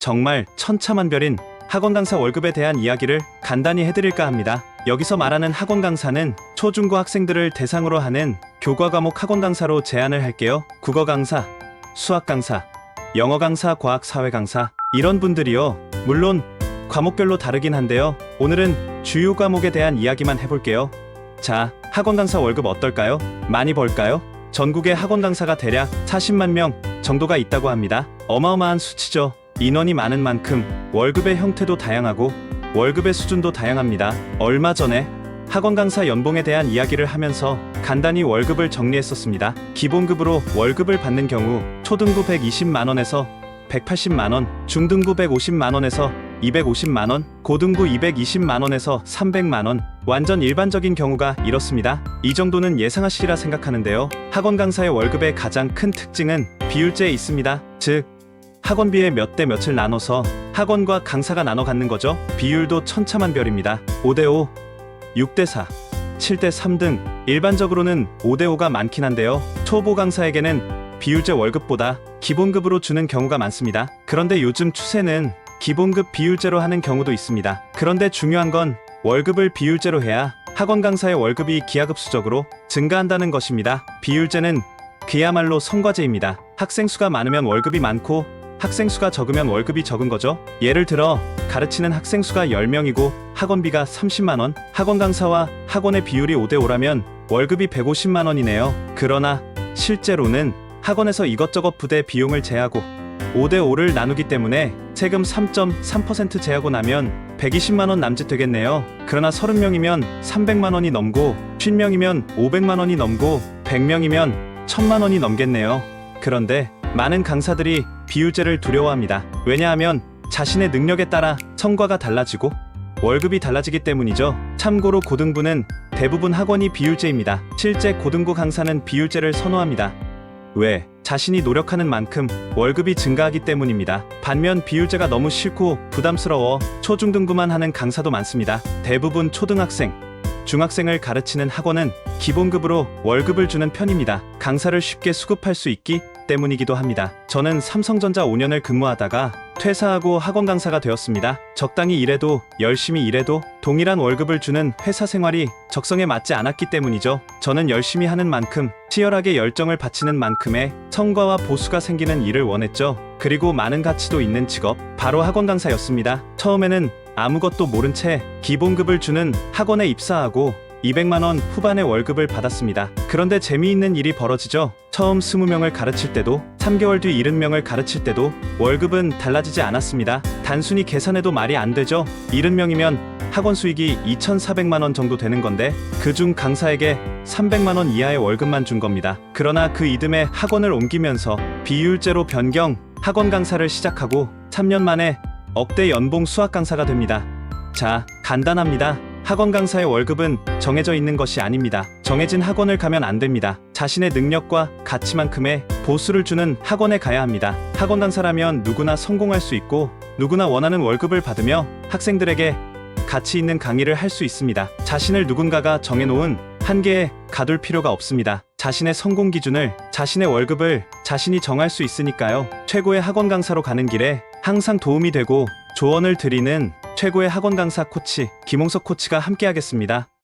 정말 천차만별인 학원 강사 월급에 대한 이야기를 간단히 해드릴까 합니다. 여기서 말하는 학원 강사는 초중고 학생들을 대상으로 하는 교과 과목 학원 강사로 제안을 할게요. 국어 강사, 수학 강사, 영어 강사, 과학 사회 강사 이런 분들이요. 물론 과목별로 다르긴 한데요. 오늘은 주요 과목에 대한 이야기만 해볼게요. 자, 학원 강사 월급 어떨까요? 많이 벌까요? 전국에 학원 강사가 대략 40만 명 정도가 있다고 합니다. 어마어마한 수치죠. 인원이 많은 만큼 월급의 형태도 다양하고 월급의 수준도 다양합니다. 얼마 전에 학원 강사 연봉에 대한 이야기를 하면서 간단히 월급을 정리했었습니다. 기본급으로 월급을 받는 경우 초등부 120만원에서 180만원, 중등부 150만원에서 250만원, 고등부 220만원에서 300만원, 완전 일반적인 경우가 이렇습니다. 이 정도는 예상하시리라 생각하는데요. 학원 강사의 월급의 가장 큰 특징은 비율제에 있습니다. 즉, 학원비에 몇 대 몇을 나눠서 학원과 강사가 나눠 갖는 거죠. 비율도 천차만별입니다. 5대5, 6대4, 7대3 등 일반적으로는 5대5가 많긴 한데요. 초보 강사에게는 비율제 월급보다 기본급으로 주는 경우가 많습니다. 그런데 요즘 추세는 기본급 비율제로 하는 경우도 있습니다. 그런데 중요한 건 월급을 비율제로 해야 학원 강사의 월급이 기하급수적으로 증가한다는 것입니다. 비율제는 그야말로 성과제입니다. 학생 수가 많으면 월급이 많고 학생 수가 적으면 월급이 적은 거죠. 예를 들어 가르치는 학생 수가 10명이고 학원비가 30만원, 학원 강사와 학원의 비율이 5대5라면 월급이 150만원이네요. 그러나 실제로는 학원에서 이것저것 부대 비용을 제하고 5대5를 나누기 때문에 세금 3.3% 제하고 나면 120만원 남짓 되겠네요. 그러나 30명이면 300만원이 넘고 50명이면 500만원이 넘고 100명이면 1000만원이 넘겠네요. 그런데 많은 강사들이 비율제를 두려워합니다. 왜냐하면 자신의 능력에 따라 성과가 달라지고 월급이 달라지기 때문이죠. 참고로 고등부는 대부분 학원이 비율제입니다. 실제 고등부 강사는 비율제를 선호합니다. 왜? 자신이 노력하는 만큼 월급이 증가하기 때문입니다. 반면 비율제가 너무 싫고 부담스러워 초중등부만 하는 강사도 많습니다. 대부분 초등학생, 중학생을 가르치는 학원은 기본급으로 월급을 주는 편입니다. 강사를 쉽게 수급할 수 있기 때문이기도 합니다. 저는 삼성전자 5년을 근무하다가 퇴사하고 학원 강사가 되었습니다. 적당히 일해도 열심히 일해도 동일한 월급을 주는 회사 생활이 적성에 맞지 않았기 때문이죠. 저는 열심히 하는 만큼 치열하게 열정을 바치는 만큼의 성과와 보수가 생기는 일을 원했죠. 그리고 많은 가치도 있는 직업, 바로 학원 강사였습니다. 처음에는 아무것도 모른 채 기본급을 주는 학원에 입사하고 200만원 후반의 월급을 받았습니다. 그런데 재미있는 일이 벌어지죠. 처음 20명을 가르칠 때도 3개월 뒤 70명을 가르칠 때도 월급은 달라지지 않았습니다. 단순히 계산해도 말이 안 되죠. 70명이면 학원 수익이 2,400만원 정도 되는 건데 그중 강사에게 300만원 이하의 월급만 준 겁니다. 그러나 그 이듬해 학원을 옮기면서 비율제로 변경, 학원 강사를 시작하고 3년 만에 억대 연봉 수학 강사가 됩니다. 자, 간단합니다. 학원 강사의 월급은 정해져 있는 것이 아닙니다. 정해진 학원을 가면 안 됩니다. 자신의 능력과 가치만큼의 보수를 주는 학원에 가야 합니다. 학원 강사라면 누구나 성공할 수 있고 누구나 원하는 월급을 받으며 학생들에게 가치 있는 강의를 할 수 있습니다. 자신을 누군가가 정해놓은 한계에 가둘 필요가 없습니다. 자신의 성공 기준을, 자신의 월급을 자신이 정할 수 있으니까요. 최고의 학원 강사로 가는 길에 항상 도움이 되고 조언을 드리는 최고의 학원 강사 코치 김홍석 코치가 함께하겠습니다.